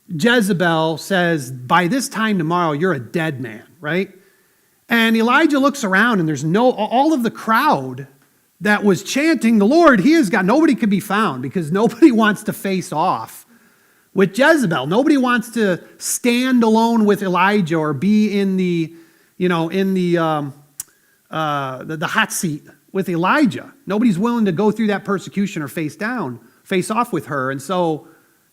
Jezebel says, by this time tomorrow, you're a dead man, right? And Elijah looks around and there's all of the crowd that was chanting, the Lord, he has got, nobody could be found because nobody wants to face off with Jezebel. Nobody wants to stand alone with Elijah or be in the hot seat with Elijah. Nobody's willing to go through that persecution or face off with her. And so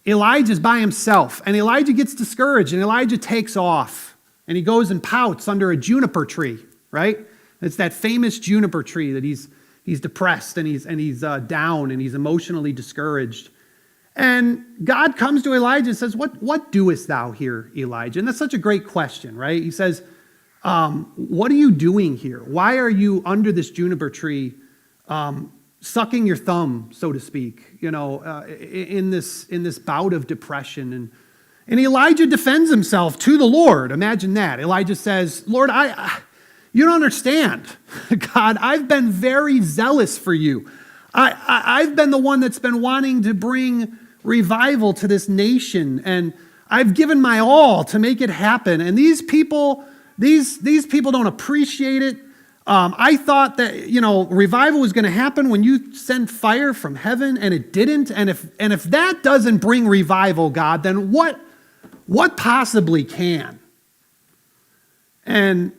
Elijah's by himself, and Elijah gets discouraged, and Elijah takes off, and he goes and pouts under a juniper tree, right? It's that famous juniper tree that he's depressed, and he's down, and he's emotionally discouraged. And God comes to Elijah and says, what doest thou here, Elijah? And that's such a great question, right? He says, what are you doing here? Why are you under this juniper tree, sucking your thumb, so to speak, in this bout of depression? And Elijah defends himself to the Lord. Imagine that. Elijah says, Lord, you don't understand. God, I've been very zealous for you. I've been the one that's been wanting to bring revival to this nation, and I've given my all to make it happen. And these people don't appreciate it. I thought that, revival was going to happen when you send fire from heaven, and it didn't. And if that doesn't bring revival, God, then what possibly can? And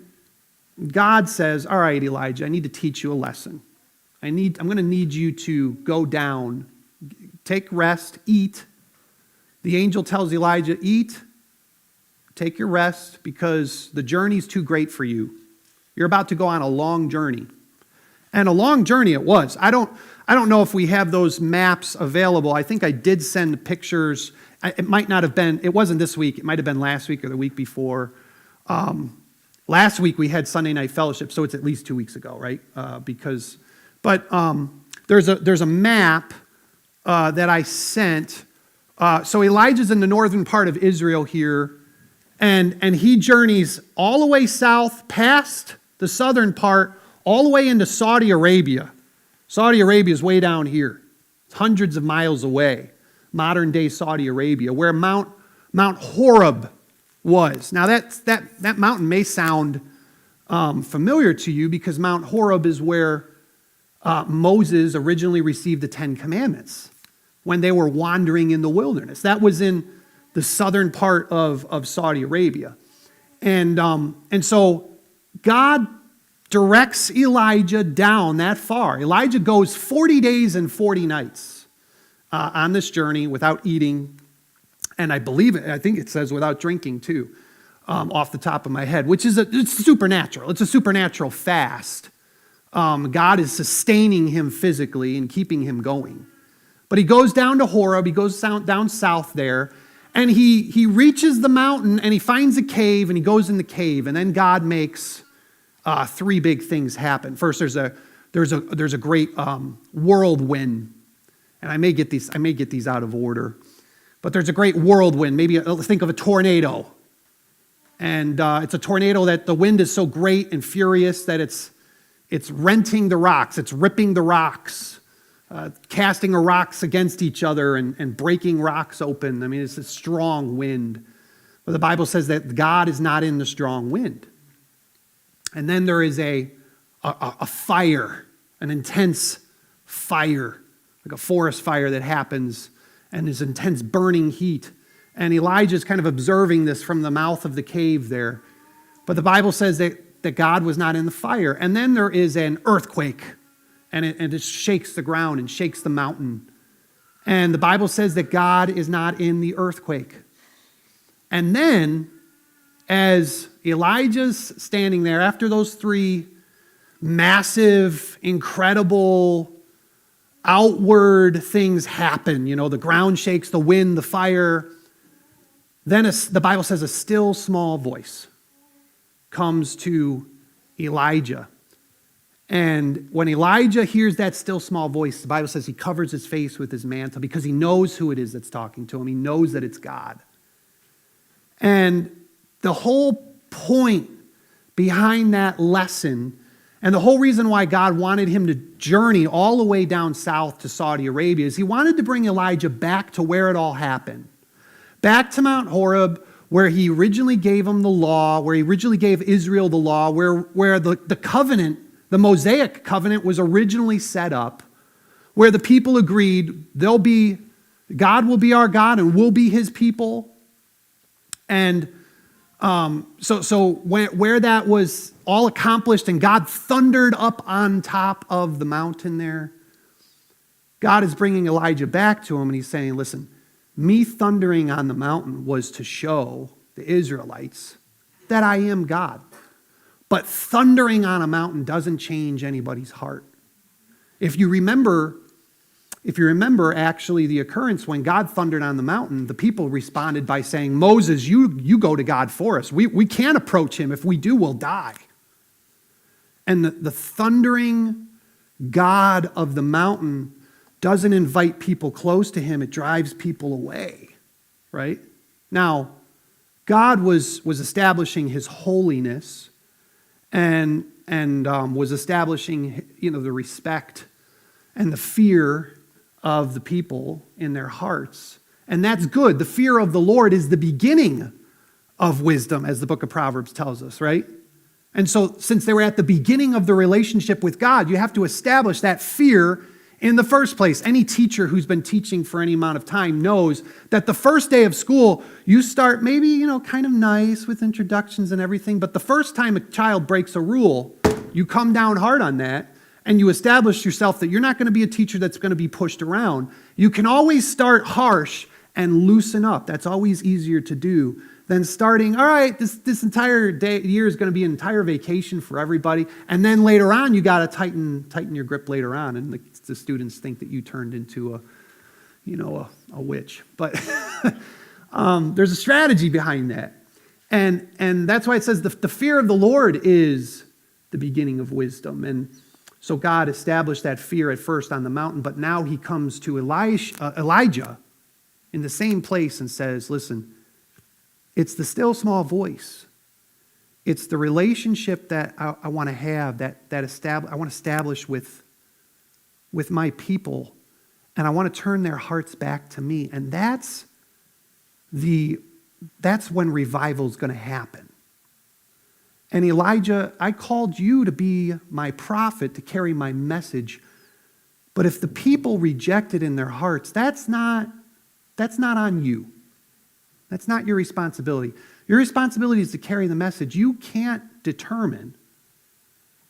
God says, all right, Elijah, I need to teach you a lesson. I'm going to need you to go down, take rest, eat. The angel tells Elijah, eat, take your rest, because the journey's too great for you. You're about to go on a long journey. And a long journey it was. I don't know if we have those maps available. I think I did send pictures. It might not have been, it wasn't this week. It might have been last week or the week before. Last week we had Sunday night fellowship, so it's at least 2 weeks ago, right? There's a map that I sent. So Elijah's in the northern part of Israel here, and he journeys all the way south past the southern part, all the way into Saudi Arabia. Saudi Arabia is way down here. It's hundreds of miles away, modern day Saudi Arabia, where Mount Horeb was. Now that mountain may sound familiar to you, because Mount Horeb is where Moses originally received the Ten Commandments when they were wandering in the wilderness. That was in the southern part of Saudi Arabia. And so God directs Elijah down that far. Elijah goes 40 days and 40 nights on this journey without eating, and I think it says without drinking too, off the top of my head, which is it's supernatural. It's a supernatural fast. God is sustaining him physically and keeping him going. But he goes down to Horeb, he goes down south there, and he reaches the mountain, and he finds a cave, and he goes in the cave, and then God makes three big things happen. First, there's a great whirlwind, and I may get these out of order, but there's a great whirlwind. Maybe think of a tornado, and it's a tornado that the wind is so great and furious that it's renting the rocks, it's ripping the rocks, casting rocks against each other and breaking rocks open. I mean, it's a strong wind. But the Bible says that God is not in the strong wind. And then there is a fire, an intense fire, like a forest fire that happens, and there's intense burning heat. And Elijah's kind of observing this from the mouth of the cave there. But the Bible says that God was not in the fire. And then there is an earthquake, and it shakes the ground and shakes the mountain. And the Bible says that God is not in the earthquake. And then, as Elijah's standing there, after those three massive, incredible, outward things happen, the ground shakes, the wind, the fire, then the Bible says a still small voice comes to Elijah. And when Elijah hears that still small voice, the Bible says he covers his face with his mantle because he knows who it is that's talking to him. He knows that it's God. And the whole point behind that lesson, and the whole reason why God wanted him to journey all the way down south to Saudi Arabia, is he wanted to bring Elijah back to where it all happened. back to Mount Horeb, where he originally gave them the law, where he originally gave Israel the law, where the covenant, the Mosaic covenant was originally set up, where the people agreed God will be our God and we'll be his people. And so where that was all accomplished and God thundered up on top of the mountain there, God is bringing Elijah back to him and he's saying, listen, me thundering on the mountain was to show the Israelites that I am God. But thundering on a mountain doesn't change anybody's heart. If you remember actually the occurrence when God thundered on the mountain, the people responded by saying, Moses, you go to God for us. We can't approach him. If we do, we'll die. And the thundering God of the mountain doesn't invite people close to him. It drives people away, right? Now, God was establishing his holiness and was establishing, the respect and the fear of the people in their hearts. And that's good. The fear of the Lord is the beginning of wisdom, as the book of Proverbs tells us, right? And so since they were at the beginning of the relationship with God, you have to establish that fear in the first place. Any teacher who's been teaching for any amount of time knows that the first day of school, you start maybe, kind of nice with introductions and everything, but the first time a child breaks a rule, you come down hard on that and you establish yourself that you're not going to be a teacher that's going to be pushed around. You can always start harsh and loosen up. That's always easier to do than starting, all right, this entire year is going to be an entire vacation for everybody. And then later on, you got to tighten your grip later on. And the students think that you turned into a witch. But there's a strategy behind that. And that's why it says the fear of the Lord is the beginning of wisdom. And so God established that fear at first on the mountain, but now he comes to Elijah in the same place and says, listen, it's the still small voice. It's the relationship that I want to have, I want to establish with my people, and I want to turn their hearts back to me. And that's when revival is going to happen. And Elijah, I called you to be my prophet, to carry my message. But if the people reject it in their hearts, that's not on you. That's not your responsibility. Your responsibility is to carry the message. You can't determine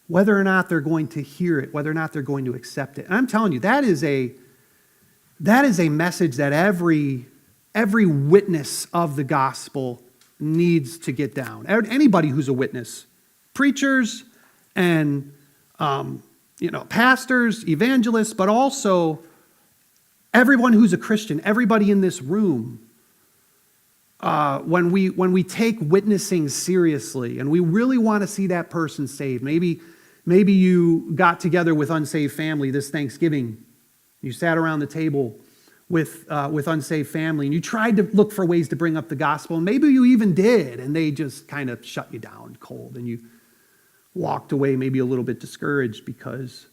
whether or not they're going to hear it, whether or not they're going to accept it. And I'm telling you, that is a message that every witness of the gospel needs to get down. Anybody who's a witness, preachers and pastors, evangelists, but also everyone who's a Christian, everybody in this room. When we take witnessing seriously and we really want to see that person saved, maybe you got together with unsaved family this Thanksgiving. You sat around the table with unsaved family and you tried to look for ways to bring up the gospel, and maybe you even did, and they just kind of shut you down cold, and you walked away maybe a little bit discouraged because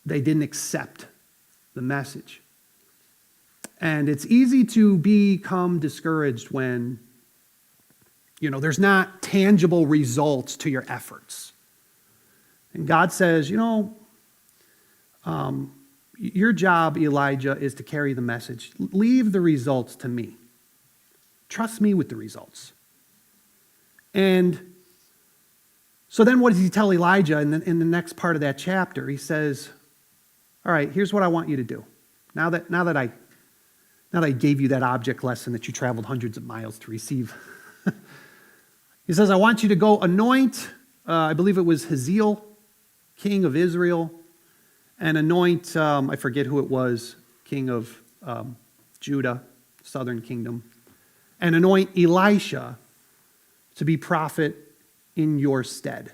they didn't accept the message. And it's easy to become discouraged when, there's not tangible results to your efforts. And God says, your job, Elijah, is to carry the message. Leave the results to me. Trust me with the results. And so then what does he tell Elijah in the next part of that chapter? He says, all right, here's what I want you to do. Now that I gave you that object lesson that you traveled hundreds of miles to receive. He says, I want you to go anoint, I believe it was Hazael, king of Israel, and anoint, I forget who it was, king of Judah, southern kingdom, and anoint Elisha to be prophet in your stead.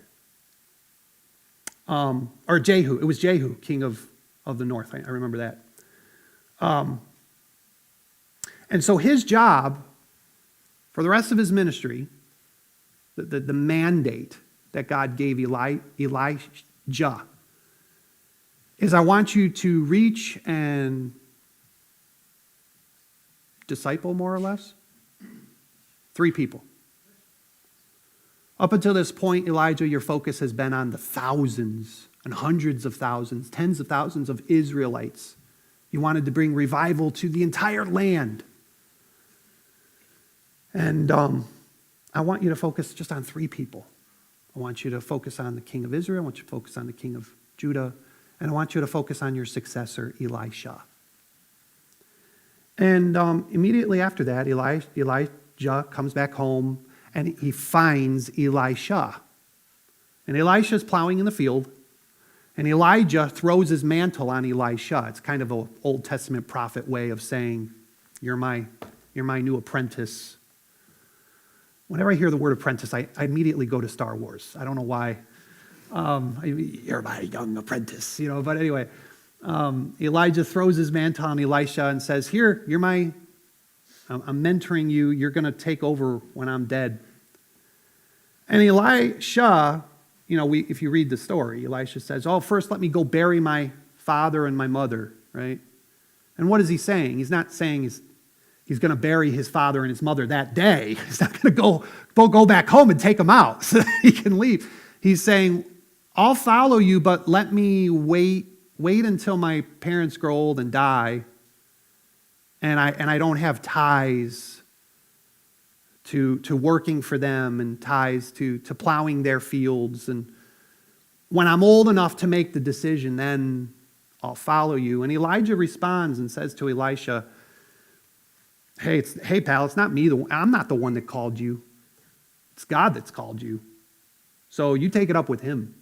Or Jehu, it was Jehu, king of the north, I remember that. And so his job for the rest of his ministry, the mandate that God gave Elijah, is I want you to reach and disciple, more or less? 3 people. Up until this point, Elijah, your focus has been on the thousands and hundreds of thousands, tens of thousands of Israelites. You wanted to bring revival to the entire land. And I want you to focus just on 3 people. I want you to focus on the king of Israel. I want you to focus on the king of Judah. And I want you to focus on your successor, Elisha. And immediately after that, Elijah comes back home and he finds Elisha. And Elisha's plowing in the field. And Elijah throws his mantle on Elisha. It's kind of an Old Testament prophet way of saying, you're my new apprentice. Whenever I hear the word apprentice, I immediately go to Star Wars. I don't know why. You're my young apprentice, But anyway, Elijah throws his mantle on Elisha and says, here, I'm mentoring you. You're going to take over when I'm dead. And Elisha, if you read the story, Elisha says, first let me go bury my father and my mother, right? And what is he saying? He's not saying he's going to bury his father and his mother that day. He's not going to go back home and take them out so that he can leave. He's saying, I'll follow you, but let me wait until my parents grow old and die, and I don't have ties to working for them and ties to plowing their fields. And when I'm old enough to make the decision, then I'll follow you. And Elijah responds and says to Elisha, Hey, pal, it's not me. I'm not the one that called you. It's God that's called you. So you take it up with him.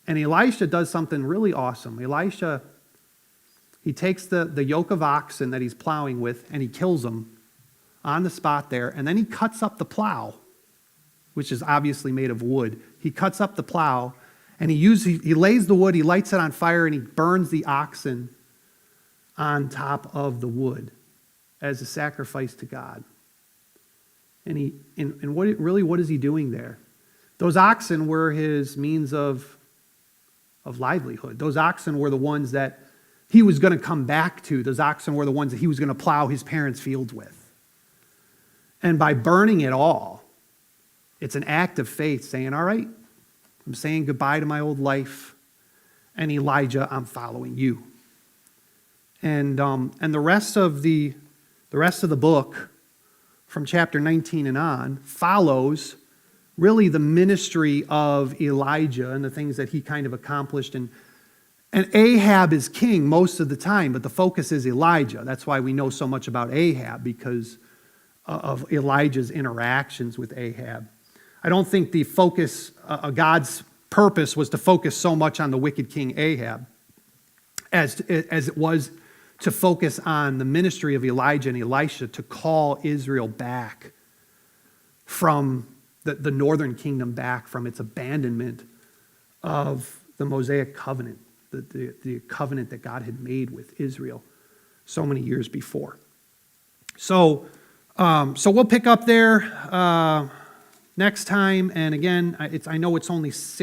And Elisha does something really awesome. Elisha, he takes the yoke of oxen that he's plowing with and he kills them on the spot there. And then he cuts up the plow, which is obviously made of wood. He cuts up the plow and he lays the wood, he lights it on fire, and he burns the oxen on top of the wood as a sacrifice to God. And what is he doing there? Those oxen were his means of livelihood. Those oxen were the ones that he was going to come back to. Those oxen were the ones that he was going to plow his parents' fields with. And by burning it all, it's an act of faith saying, all right, I'm saying goodbye to my old life. And Elijah, I'm following you. And the rest of the book from chapter 19 and on follows really the ministry of Elijah and the things that he kind of accomplished. And Ahab is king most of the time, but the focus is Elijah. That's why we know so much about Ahab, because of Elijah's interactions with Ahab. I don't think the focus, God's purpose was to focus so much on the wicked king Ahab as it was to focus on the ministry of Elijah and Elisha to call Israel back from the northern kingdom, back from its abandonment of the Mosaic covenant, the covenant that God had made with Israel so many years before. So we'll pick up there next time. And again, I know it's only 6